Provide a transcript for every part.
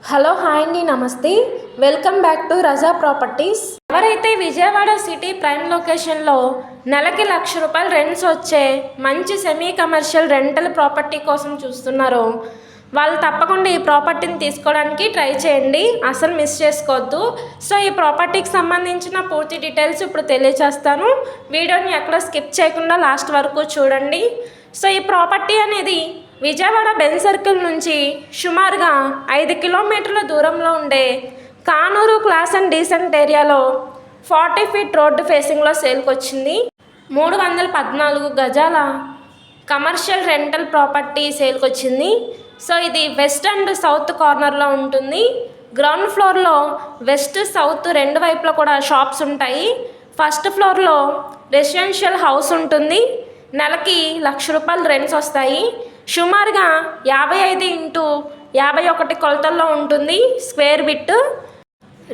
Hello hi అండి, నమస్తే. Welcome back to Raza properties. ఎవరైతే విజయవాడ సిటీ ప్రైమ్ లొకేషన్లో నెలకి ₹1,00,000 రెంట్స్ వచ్చే మంచి సెమీ కమర్షియల్ రెంటల్ ప్రాపర్టీ కోసం చూస్తున్నారో వాళ్ళు తప్పకుండా ఈ ప్రాపర్టీని తీసుకోవడానికి ట్రై చేయండి. అసలు మిస్ చేసుకోవద్దు. సో ఈ ప్రాపర్టీకి సంబంధించిన పూర్తి డీటెయిల్స్ ఇప్పుడు తెలియజేస్తాను. వీడియోని ఎక్కడ స్కిప్ చేయకుండా లాస్ట్ వరకు చూడండి. సో ఈ ప్రాపర్టీ అనేది విజయవాడ బెన్ సర్కిల్ నుంచి సుమారుగా 5 కిలోమీటర్ల దూరంలో ఉండే కానూరు క్లాస్ అండ్ డీసెంట్ ఏరియాలో 40 ఫీట్ రోడ్డు ఫేసింగ్లో సేల్కి వచ్చింది. 314 గజాల కమర్షియల్ రెంటల్ ప్రాపర్టీ సేల్కి వచ్చింది. సో ఇది వెస్ట్ అండ్ సౌత్ కార్నర్లో ఉంటుంది. గ్రౌండ్ ఫ్లోర్లో వెస్ట్ సౌత్ రెండు వైపులో కూడా షాప్స్ ఉంటాయి. ఫస్ట్ ఫ్లోర్లో రెసిడెన్షియల్ హౌస్ ఉంటుంది. నెలకి ₹1,00,000 రెంట్స్ వస్తాయి. సుమారుగా 55x51 కొలతల్లో ఉంటుంది స్క్వేర్ బిట్.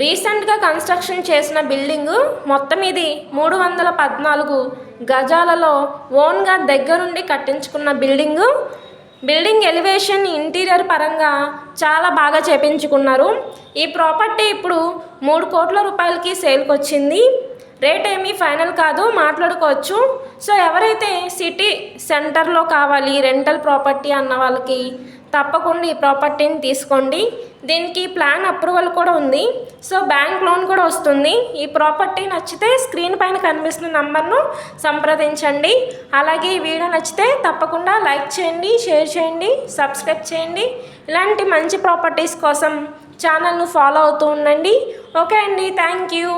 రీసెంట్గా కన్స్ట్రక్షన్ చేసిన బిల్డింగు. మొత్తం ఇది 314 గజాలలో ఓన్గా దగ్గరుండి కట్టించుకున్న బిల్డింగు. బిల్డింగ్ ఎలివేషన్ ఇంటీరియర్ పరంగా చాలా బాగా చేపించుకున్నారు. ఈ ప్రాపర్టీ ఇప్పుడు ₹3 కోట్ల సేల్కి వచ్చింది. రేట్ ఏమీ ఫైనల్ కాదు, మాట్లాడుకోవచ్చు. సో ఎవరైతే సిటీ సెంటర్లో కావాలి రెంటల్ ప్రాపర్టీ అన్న వాళ్ళకి తప్పకుండా ఈ ప్రాపర్టీని తీసుకోండి. దీనికి ప్లాన్ అప్రూవల్ కూడా ఉంది. సో బ్యాంక్ లోన్ కూడా వస్తుంది. ఈ ప్రాపర్టీ నచ్చితే స్క్రీన్ పైన కనిపిస్తున్న నంబర్ను సంప్రదించండి. అలాగే ఈ వీడియో నచ్చితే తప్పకుండా లైక్ చేయండి, షేర్ చేయండి, సబ్స్క్రైబ్ చేయండి. ఇలాంటి మంచి ప్రాపర్టీస్ కోసం ఛానల్ను ఫాలో అవుతూ ఉండండి. ఓకే అండి, థ్యాంక్ యూ.